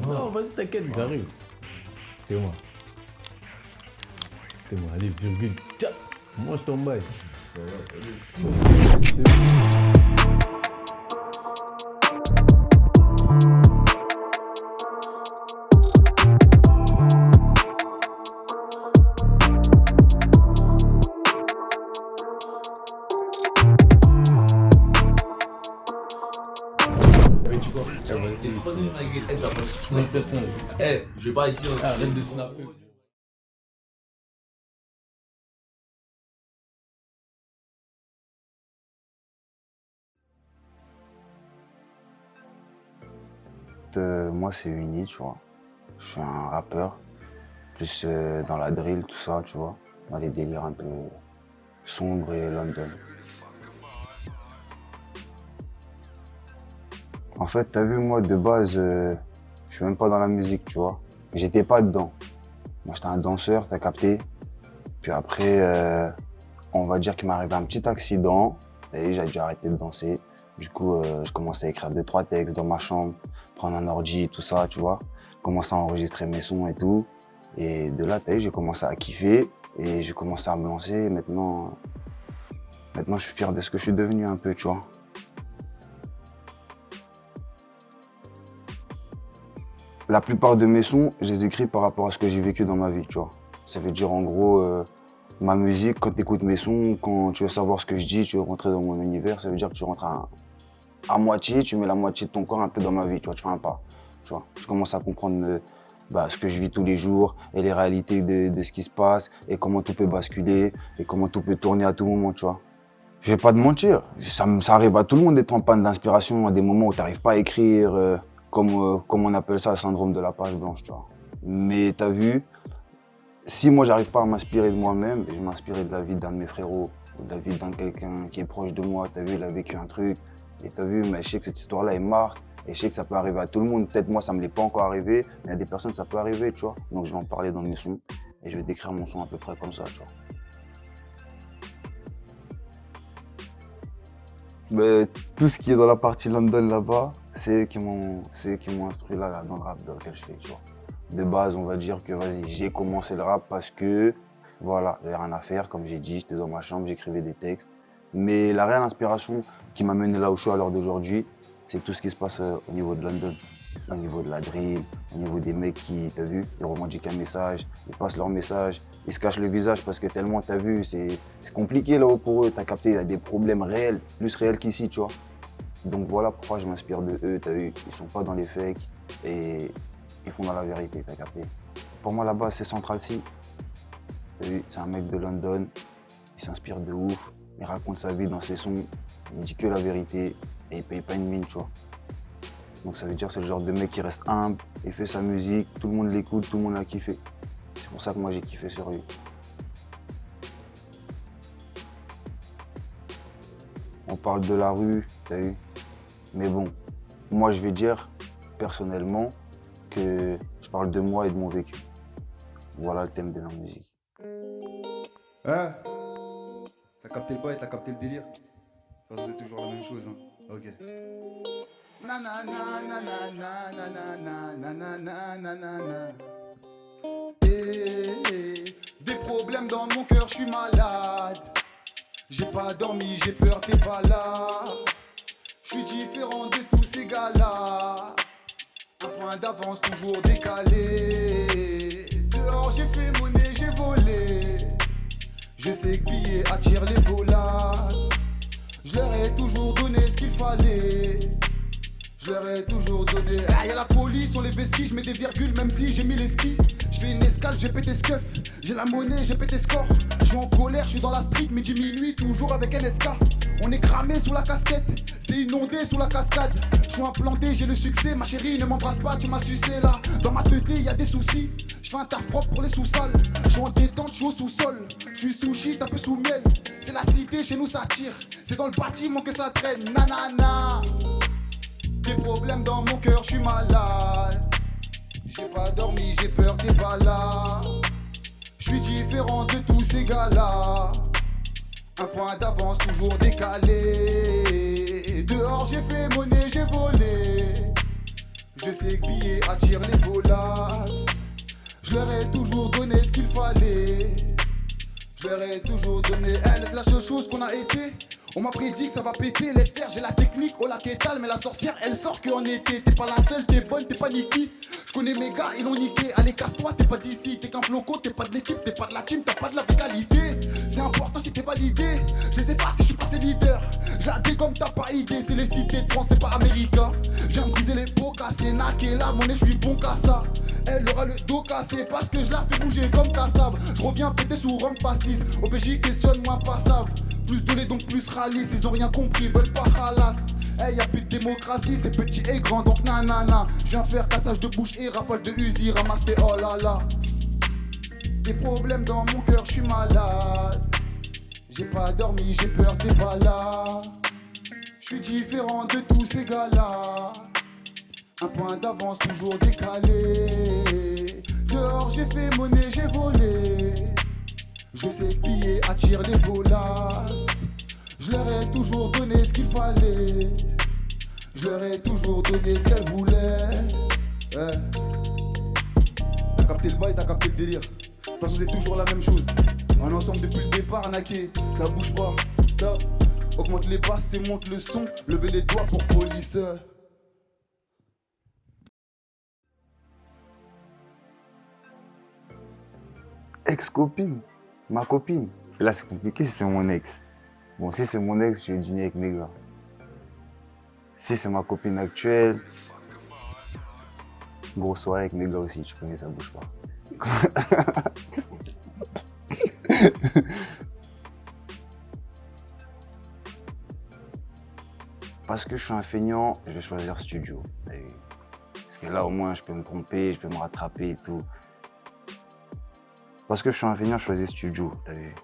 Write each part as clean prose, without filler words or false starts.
Non, vas-y, t'inquiète, j'arrive. T'es-moi. Allez, virgule. Tiens, mange ton bail. Je vais pas être arrête de snapper. Moi, c'est Uni, tu vois. Je suis un rappeur, plus dans la drill, tout ça, tu vois. Dans les délires un peu sombres et London. En fait, t'as vu, moi, de base, je suis même pas dans la musique, tu vois. J'étais pas dedans. Moi, j'étais un danseur, t'as capté. Puis après, on va dire qu'il m'est arrivé un petit accident. Et j'ai dû arrêter de danser. Du coup, je commençais à écrire 2-3 textes dans ma chambre, prendre un ordi, tout ça, tu vois. Commencer à enregistrer mes sons et tout. Et de là, j'ai commencé à kiffer. Et j'ai commencé à me lancer. Maintenant, je suis fier de ce que je suis devenu un peu, tu vois. La plupart de mes sons, je les écris par rapport à ce que j'ai vécu dans ma vie, tu vois. Ça veut dire en gros, ma musique, quand tu écoutes mes sons, quand tu veux savoir ce que je dis, tu veux rentrer dans mon univers, ça veut dire que tu rentres à moitié, tu mets la moitié de ton corps un peu dans ma vie, tu vois, tu fais un pas. Tu vois. Je commence à comprendre ce que je vis tous les jours et les réalités de ce qui se passe et comment tout peut basculer et comment tout peut tourner à tout moment, tu vois. Je vais pas te mentir, ça arrive à tout le monde d'être en panne d'inspiration à des moments où tu n'arrives pas à écrire. Comme on appelle ça, le syndrome de la page blanche, tu vois. Mais t'as vu, si moi j'arrive pas à m'inspirer de moi-même, et je m'inspirer de la vie d'un de mes frérots, ou de la vie d'un quelqu'un qui est proche de moi, t'as vu, il a vécu un truc, et t'as vu, mais je sais que cette histoire-là est marque, et je sais que ça peut arriver à tout le monde. Peut-être moi ça me l'est pas encore arrivé, mais il y a des personnes ça peut arriver, tu vois. Donc je vais en parler dans mes sons, et je vais décrire mon son à peu près comme ça, tu vois. Mais tout ce qui est dans la partie London là-bas, c'est eux qui m'ont instruit là dans le rap dans lequel je fais, tu vois. De base, on va dire que vas-y, j'ai commencé le rap parce que, voilà, j'avais rien à faire, comme j'ai dit, j'étais dans ma chambre, j'écrivais des textes. Mais la réelle inspiration qui m'a mené là où je suis à l'heure d'aujourd'hui, c'est tout ce qui se passe au niveau de London, au niveau de la drill, au niveau des mecs qui, t'as vu, ils revendiquent un message, ils passent leur message, ils se cachent le visage parce que tellement, t'as vu, c'est compliqué là-haut pour eux, t'as capté, il y a des problèmes réels, plus réels qu'ici, tu vois. Donc voilà pourquoi je m'inspire de eux, t'as vu, ils sont pas dans les fakes et ils font dans la vérité, t'as capté. Pour moi là-bas, c'est Central C. T'as vu, c'est un mec de London, il s'inspire de ouf, il raconte sa vie dans ses sons, il dit que la vérité et il paye pas une mine, tu vois. Donc ça veut dire que c'est le genre de mec qui reste humble, il fait sa musique, tout le monde l'écoute, tout le monde a kiffé. C'est pour ça que moi j'ai kiffé sur lui. On parle de la rue, t'as vu. Mais bon, moi je vais dire personnellement que je parle de moi et de mon vécu. Voilà le thème de ma musique. Hein? T'as capté le bail, t'as capté le délire? De toute façon, c'est toujours la même chose, hein. Ok. Des problèmes dans mon cœur, je suis malade. J'ai pas dormi, j'ai peur, t'es pas là. Je suis différent de tous ces gars-là. Un point d'avance toujours décalé. Dehors j'ai fait monnaie, j'ai volé. Je sais que billet attire les volasses. Je leur ai toujours donné ce qu'il fallait. Je leur ai toujours donné. Ah, y'a la police sur les vesquis, je mets des virgules même si j'ai mis les skis. Je fais une escale, j'ai pété scuff. J'ai la monnaie, j'ai pété score. Je suis en colère, je suis dans la street, midi minuit, toujours avec NSK. On est cramé sous la casquette, c'est inondé sous la cascade. Je suis implanté, j'ai le succès, ma chérie ne m'embrasse pas, tu m'as sucé là. Dans ma tête, y a des soucis. Je fais un taf propre pour les sous-sols. Je suis en détente, je suis au sous-sol. Je suis sous shit, un peu sous miel. C'est la cité, chez nous ça tire. C'est dans le bâtiment que ça traîne, nanana. Des problèmes dans mon cœur, je suis malade. J'ai pas dormi, j'ai peur, t'es pas là. Je suis différent de tous ces gars-là. Un point d'avance toujours décalé. Dehors j'ai fait monnaie, j'ai volé. Je sais que billets attirent les volasses. Je leur ai toujours donné ce qu'il fallait. Je leur ai toujours donné. C'est la seule chose qu'on a été. On m'a prédit que ça va péter, laisse faire, j'ai la technique, oh la kétale, mais la sorcière elle sort qu'en été. T'es pas la seule, t'es bonne, t'es pas Niki. Je connais mes gars, ils l'ont niqué. Allez casse-toi, t'es pas d'ici, t'es qu'un floco, t'es pas de l'équipe, t'es pas de la team, t'as pas de la vitalité. C'est important si t'es validé. Je les efface si je suis passé leader. J'adhère comme t'as pas idée, c'est les cités de France, c'est pas américain. J'aime briser les pots cassés, naquer la monnaie, je suis bon qu'à ça. Elle aura le dos cassé parce que je la fais bouger comme Kassab. Je reviens péter sous Rome passis. OBJ questionne moi passable. Plus de lait donc plus ralice. Ils ont rien compris, veulent pas halas. Y'a plus de démocratie, c'est petit et grand donc nanana. Je viens faire cassage de bouche et rafale de Uzi. Ramasse tes oh là là. Des problèmes dans mon cœur, je suis malade. J'ai pas dormi, j'ai peur, t'es pas là. Je suis différent de tous ces gars-là. Un point d'avance toujours décalé. Dehors j'ai fait monnaie, j'ai volé. Je sais que billets attirent les volasses. Je leur ai toujours donné ce qu'il fallait. Je leur ai toujours donné ce qu'elles voulaient. T'as capté le bail, t'as capté le délire. De toute façon c'est toujours la même chose. On est ensemble depuis le départ, arnaqué. Ça bouge pas, stop. Augmente les basses et monte le son. Levez les doigts pour police. Ex-copine, ma copine. Et là, c'est compliqué si c'est mon ex. Bon, si c'est mon ex, je vais dîner avec mes gars. Si c'est ma copine actuelle, grosse soirée avec mes gars aussi, tu connais, ça bouge pas. Parce que je suis un feignant, je vais choisir studio. Parce que là, au moins, je peux me tromper, je peux me rattraper et tout. Parce que je suis un feignant, je choisis studio, t'as vu.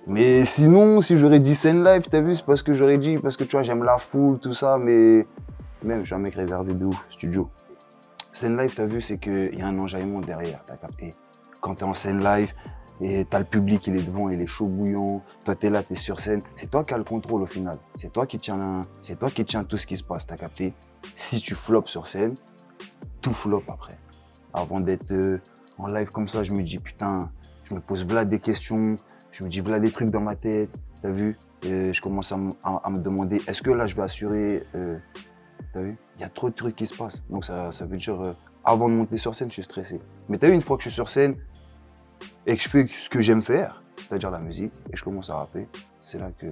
Mais sinon, si j'aurais dit scène live, t'as vu, c'est parce que j'aurais dit, parce que tu vois, j'aime la foule, tout ça, mais même, je suis un mec réservé de ouf, studio. Scène live, t'as vu, c'est qu'il y a un enjaillement derrière, t'as capté. Quand t'es en scène live, et t'as le public, il est devant, il est chaud bouillant, toi t'es là, t'es sur scène, c'est toi qui as le contrôle au final. C'est toi qui tiens tout ce qui se passe, t'as capté. Si tu flops sur scène, tout flop après. Avant d'être en live comme ça, je me dis, putain, je me pose voilà des questions, je me dis voilà des trucs dans ma tête, t'as vu, je commence à me demander, est-ce que là je vais assurer, t'as vu, il y a trop de trucs qui se passent. Donc ça veut dire, avant de monter sur scène, je suis stressé. Mais t'as vu, une fois que je suis sur scène et que je fais ce que j'aime faire, c'est-à-dire la musique, et je commence à rapper, c'est là que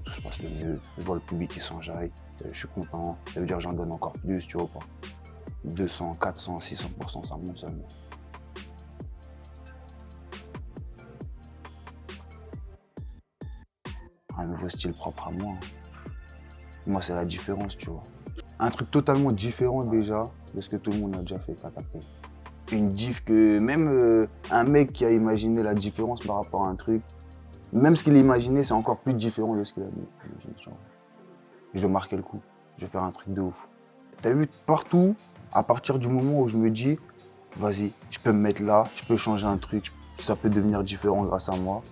tout se passe le mieux. Je vois le public qui s'enjaille, je suis content, ça veut dire que j'en donne encore plus, tu vois pas. 200, 400, 600%, ça monte seulement. Un nouveau style propre à moi. Moi, c'est la différence, tu vois. Un truc totalement différent déjà de ce que tout le monde a déjà fait, t'as capté. Une diff que même un mec qui a imaginé la différence par rapport à un truc, même ce qu'il a imaginé, c'est encore plus différent de ce qu'il a imaginé. Je vais marquer le coup, je vais faire un truc de ouf. T'as vu, partout, à partir du moment où je me dis, vas-y, je peux me mettre là, je peux changer un truc, ça peut devenir différent grâce à moi,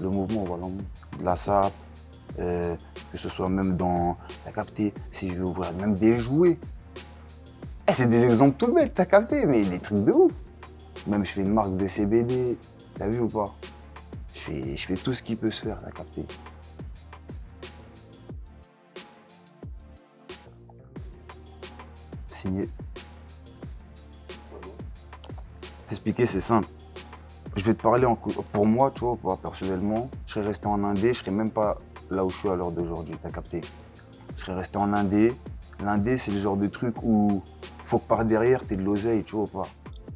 le mouvement, voilà, de la sape, que ce soit même dans, t'as capté, si je veux ouvrir même des jouets. C'est des exemples tout bêtes, t'as capté, mais des trucs de ouf. Même je fais une marque de CBD, t'as vu ou pas? Je fais tout ce qui peut se faire, t'as capté. Signé. T'expliquer, c'est simple. Je vais te parler pour moi, tu vois, personnellement, je serais resté en indé, je serais même pas là où je suis à l'heure d'aujourd'hui, t'as capté. Je serais resté en indé. L'indé, c'est le genre de truc où faut que par derrière, t'aies de l'oseille, tu vois pas.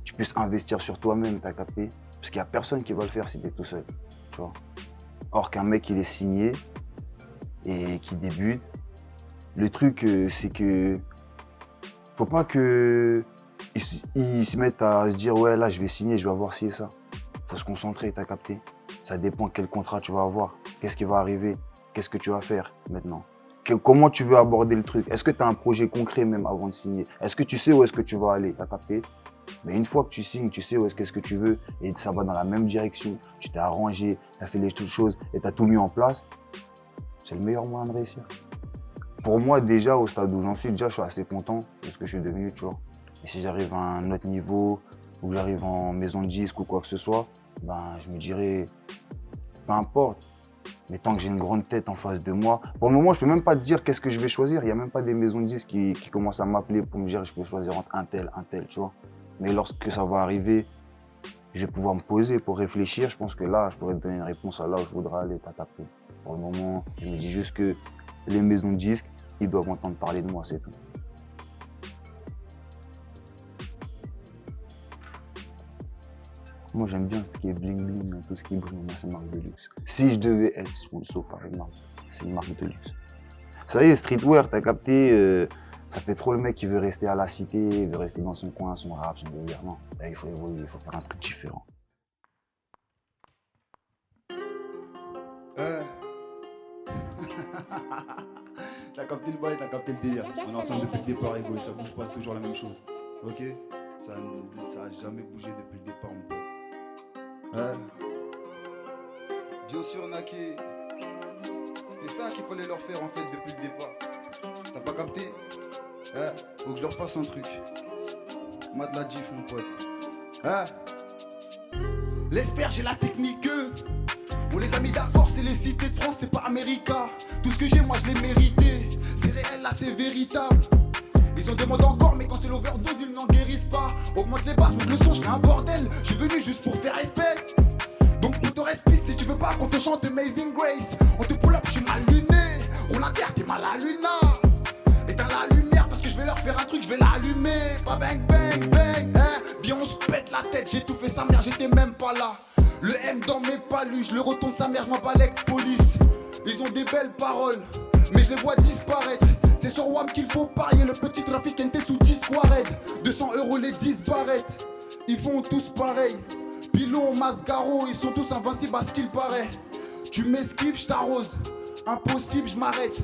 Tu puisses investir sur toi-même, t'as capté. Parce qu'il n'y a personne qui va le faire si t'es tout seul, tu vois. Or qu'un mec, il est signé et qui débute, le truc, c'est que faut pas que ils se mettent à se dire, ouais, là, je vais signer, je vais avoir ci et ça. Faut se concentrer, t'as capté. Ça dépend quel contrat tu vas avoir, qu'est-ce qui va arriver, qu'est-ce que tu vas faire maintenant. Comment tu veux aborder le truc? Est-ce que tu as un projet concret même avant de signer? Est-ce que tu sais où est-ce que tu vas aller? T'as capté? Mais une fois que tu signes, tu sais où est-ce que tu veux et ça va dans la même direction. Tu t'es arrangé, tu as fait les choses et tu as tout mis en place. C'est le meilleur moyen de réussir. pour moi, déjà, au stade où j'en suis, déjà, je suis assez content de ce que je suis devenu, tu vois. Et si j'arrive à un autre niveau, ou que j'arrive en maison de disque ou quoi que ce soit, ben, je me dirais, peu importe. Mais tant que j'ai une grande tête en face de moi, pour le moment, je peux même pas te dire qu'est-ce que je vais choisir. Il n'y a même pas des maisons de disques qui commencent à m'appeler pour me dire je peux choisir entre un tel, tu vois. Mais lorsque ça va arriver, je vais pouvoir me poser pour réfléchir. Je pense que là, je pourrais te donner une réponse à là où je voudrais aller, t'as capté. Pour le moment, je me dis juste que les maisons de disques, ils doivent entendre parler de moi, c'est tout. Moi, j'aime bien ce qui est bling bling, tout ce qui brille, moi, c'est une marque de luxe. Si je devais être sponsor par une marque, c'est une marque de luxe. Ça y est, streetwear, t'as capté, ça fait trop le mec qui veut rester à la cité, il veut rester dans son coin, son rap, son délire. Non, là, il faut évoluer, il faut faire un truc différent. T'as capté le bail, t'as capté le délire. On est ensemble depuis le départ, Ego, et ça bouge pas, c'est toujours la même chose. Ok? Ça a jamais bougé depuis le départ, mon pote. Bien sûr, Naki. C'était ça qu'il fallait leur faire en fait depuis le départ. T'as pas capté? Faut que je leur fasse un truc. Mat la gif, mon pote. L'espère, j'ai la technique. On les a mis d'accord, c'est les cités de France, c'est pas America. Tout ce que j'ai, moi je l'ai mérité. C'est réel, là c'est véritable. Ils en demandent encore, mais quand c'est l'overdose, ils n'en guérissent pas. Augmente les basses, monte le son, je fais un bordel. Je suis venu juste pour faire espèce. Donc pour te respire, si tu veux pas qu'on te chante Amazing Grace, on te pull up, je suis mal luné. On a terre, t'es mal à luna. Éteins la lumière parce que je vais leur faire un truc, je vais l'allumer. Pas bang bang bang, hein. Viens, on se pète la tête, j'ai tout fait sa mère, j'étais même pas là. Le M dans mes palus, je le retourne sa mère, je m'en bats avec police. Ils ont des belles paroles, mais je les vois disparaître. C'est sur WAM qu'il faut parier, le petit trafic NT sous 10 squared. 200 € les 10 barrettes, ils font tous pareil. Pilon, Masgaro, ils sont tous invincibles à ce qu'il paraît. Tu m'esquives, je t'arrose, impossible, je m'arrête.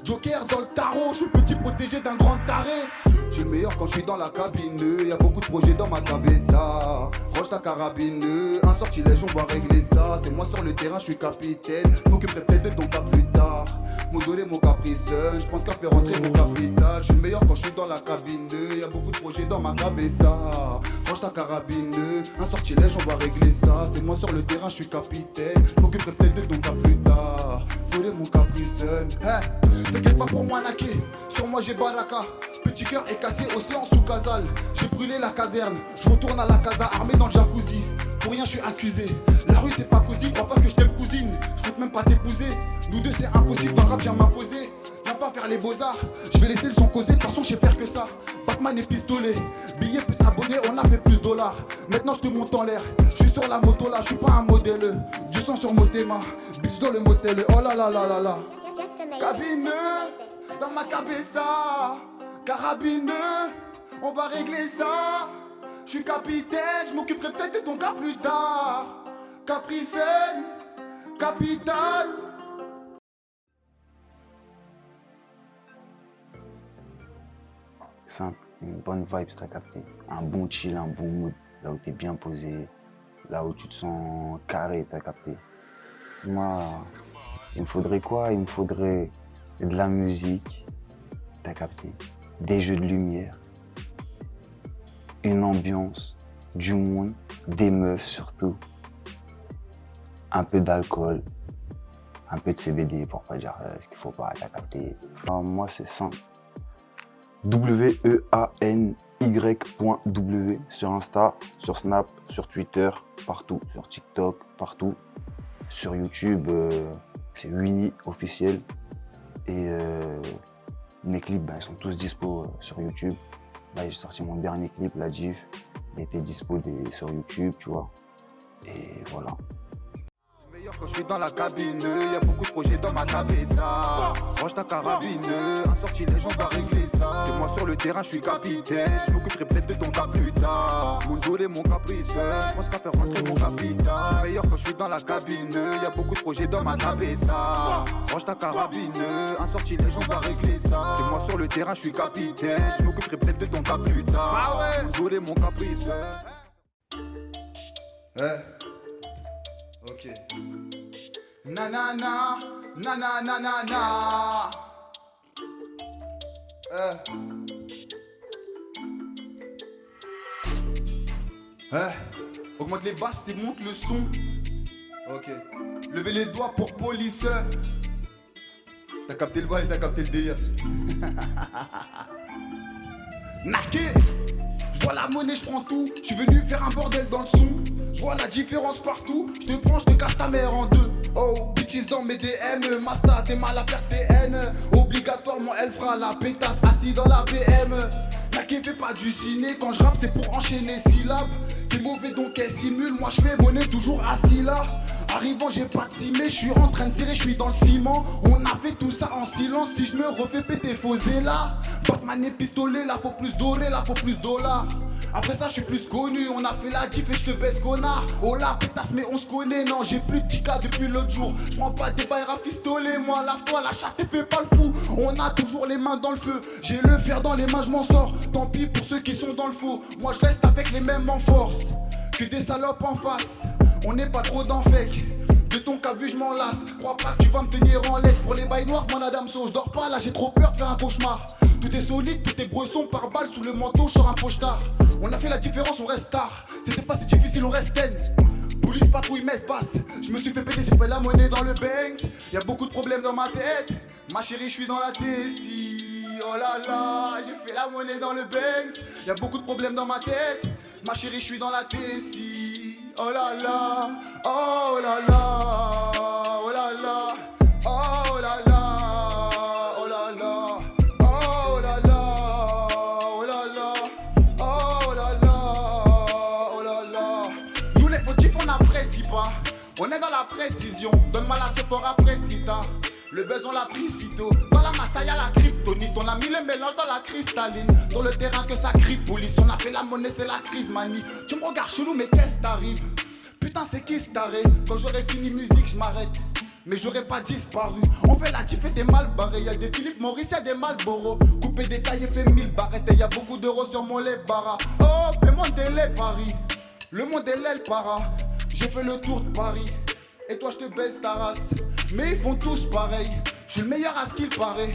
Joker dans le tarot, je suis le petit protégé d'un grand taré. Je suis le meilleur quand je suis dans la cabine, y'a beaucoup de projets dans ma cabeza. Roche ta carabine, un sortilège on va régler ça. C'est moi sur le terrain, je suis capitaine, je m'occuperai peut-être de ton cas plus tard. Mon dolé, mon caprice, je pense qu'à faire rentrer mon capital. Je suis le meilleur quand je suis dans la cabine, y'a beaucoup de projets dans ma cabeza. Roche ta carabine, un sortilège on va régler ça. C'est moi sur le terrain, je suis capitaine, je m'occuperai peut-être de ton cas plus tard. Dolé, mon caprice, t'inquiète pas pour moi, Naké, sur moi j'ai Baraka. Petit cœur est cassé, océan sous casal. J'ai brûlé la caserne, je retourne à la casa armé dans le jacuzzi. Pour rien je suis accusé, la rue c'est pas cosy. Crois pas que je t'aime cousine, je compte même pas t'épouser. Nous deux c'est impossible, dans le rap viens m'imposer. Viens pas faire les beaux-arts, je vais laisser le son causer. De toute façon je sais faire que ça, Batman et pistolet. Billets plus abonnés, on a fait plus dollars. Maintenant je te monte en l'air, je suis sur la moto là, je suis pas un modèle. Du sang sur mon théma, bitch dans le motel. Oh là là là là là. Cabine, dans ma cabeza. Carabine, on va régler ça. Je suis capitaine, je m'occuperai peut-être de ton cas plus tard. Capricène, capitale. Simple, une bonne vibe, t'as capté. Un bon chill, un bon mood, là où t'es bien posé, là où tu te sens carré, t'as capté. Moi, il me faudrait quoi? Il me faudrait de la musique, t'as capté. Des jeux de lumière, une ambiance, du monde, des meufs surtout, un peu d'alcool, un peu de CBD pour pas dire ce qu'il faut pas, t'as capté. Enfin, moi c'est simple. WEANY.W sur Insta, sur Snap, sur Twitter, partout, sur TikTok, partout. Sur YouTube, c'est Winnie officiel. Et mes clips, ils sont tous dispo sur YouTube. Là, j'ai sorti mon dernier clip, La Gif. Il était dispo sur YouTube, tu vois. Et voilà. Meilleur quand je suis dans la cabine, y'a beaucoup de projets dans ma cabeza. Range ta carabine, un sortilège, on va régler ça. C'est moi sur le terrain, je suis capitaine. Je m'occuperai peut-être de ton cas plus tard. Mon dolé, mon caprice, je pense qu'à faire rentrer mon capital. Je suis meilleur quand je suis dans la cabine, y'a beaucoup de projets dans ma cabeza. Range ta carabine, un sortilège, on va régler ça. C'est moi sur le terrain, je suis capitaine. Je m'occuperai peut-être de ton cas plus tard. Mon dolé, mon caprice. Ok. Na na na, na na na na na. Augmente les basses et monte le son. Ok. Levez les doigts pour police. T'as capté le bail, t'as capté le délire. Naqué. Je vois la monnaie, je prends tout. Je suis venu faire un bordel dans le son. Je vois la différence partout. Je te prends, je te casse ta mère en deux. Oh, bitches dans mes DM. Masta, t'es mal à faire TN. Obligatoirement, elle fera la pétasse assis dans la BM. Naqué fait pas du ciné. Quand je rappe, c'est pour enchaîner syllabes. T'es mauvais donc elle simule. Moi, je fais monnaie toujours assis là. Arrivant, j'ai pas de cimé, je suis en train de serrer, je suis dans le ciment. On a fait tout ça en silence, si je me refais péter, faut là. Batman et pistolet, là faut plus doré, là faut plus dollars. Après ça, je suis plus connu, on a fait la diff et je te baisse connard. Oh là, pétasse, mais on se connaît, non, j'ai plus de 10K depuis l'autre jour. Je prends pas des bails rafistolés, moi, lave-toi la chatte et fais pas le fou. On a toujours les mains dans le feu, j'ai le fer dans les mains, je m'en sors. Tant pis pour ceux qui sont dans le faux, moi je reste avec les mêmes en force. Que des salopes en face. On n'est pas trop dans fake. De ton cas vu je m'en lasse. Crois pas que tu vas me tenir en laisse. Pour les bails noirs mon Adamso. Je dors pas là j'ai trop peur de faire un cauchemar. Tout est solide, tout est bresson par balle. Sous le manteau je sors un pochetard. On a fait la différence, on reste tard. C'était pas si difficile, on reste ten. Police patrouille messe basse. Je me suis fait péter, j'ai fait la monnaie dans le Banks. Y'a beaucoup de problèmes dans ma tête. Ma chérie je suis dans la Tessie. Oh là là, j'ai fait la monnaie dans le Banks. Y'a beaucoup de problèmes dans ma tête. Ma chérie, je suis dans la Tessie. Oh là là, oh là là, oh là là, oh là là, oh là là, oh là là, oh là là, oh là là, oh là là. Nous les fautifs on n'apprécie pas. On est dans la précision. Donne-moi la sephora apprécie-ta. Le buzz on l'a pris sitôt. Dans la massa y'a la kryptonite. On a mis le mélange dans la cristalline. Sur le terrain que ça crie police. On a fait la monnaie c'est la crise manie. Tu me regardes chelou mais qu'est-ce t'arrive? Putain c'est qui staré? Quand j'aurai fini musique je m'arrête. Mais j'aurais pas disparu. On fait la diff et t'es mal barré. Y'a des Philippe Maurice, y'a des Malboro. Coupé détaillé fait 1000 barrettes. Et y'a beaucoup d'euros sur mon lait bara. Oh fais-moi des laits Paris. Le monde est l'aile para. J'ai fait le tour de Paris. Et toi je te baisse ta race. Mais ils font tous pareil. Je suis le meilleur à ce qu'il paraît.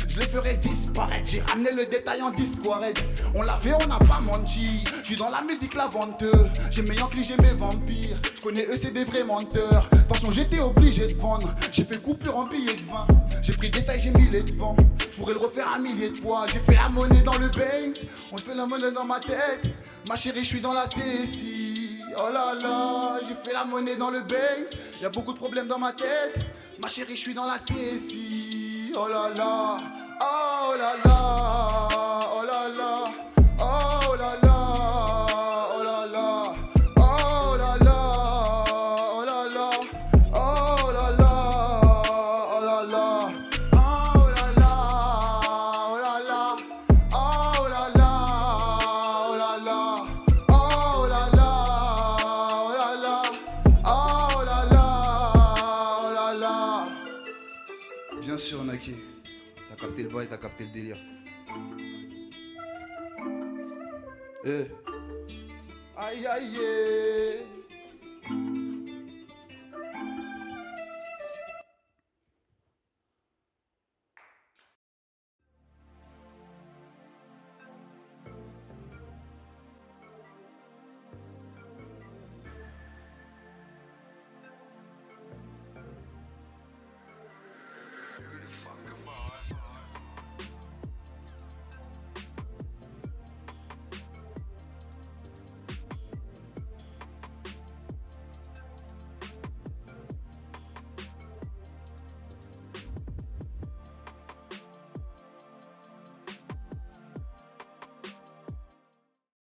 Je les ferai disparaître. J'ai ramené le détail en disquared. On l'a fait, on n'a pas menti. Je suis dans la musique la venteur. J'ai mes Yankees, j'ai mes vampires. Je connais eux, c'est des vrais menteurs. De toute façon, j'étais obligé de vendre. J'ai fait coupure en billets de vin. J'ai pris détail, j'ai mis les devants. Je pourrais le refaire 1 millier de fois. J'ai fait la monnaie dans le Banks. On se fait la monnaie dans ma tête. Ma chérie, je suis dans la Tessie. Oh là là, j'ai fait la monnaie dans le Banks. Y'a beaucoup de problèmes dans ma tête. Ma chérie, je suis dans la Tessie. Oh là là, oh là là, oh là là, oh là là, oh là là, oh là là, oh là là, oh là là, oh là là, oh là là, oh là là, oh là là, oh là là. Oh là là, oh là là, oh là là, oh là là. Bien sûr, Naki. T'as capté le bail, t'as capté le délire. Eh. Aïe aïe aïe.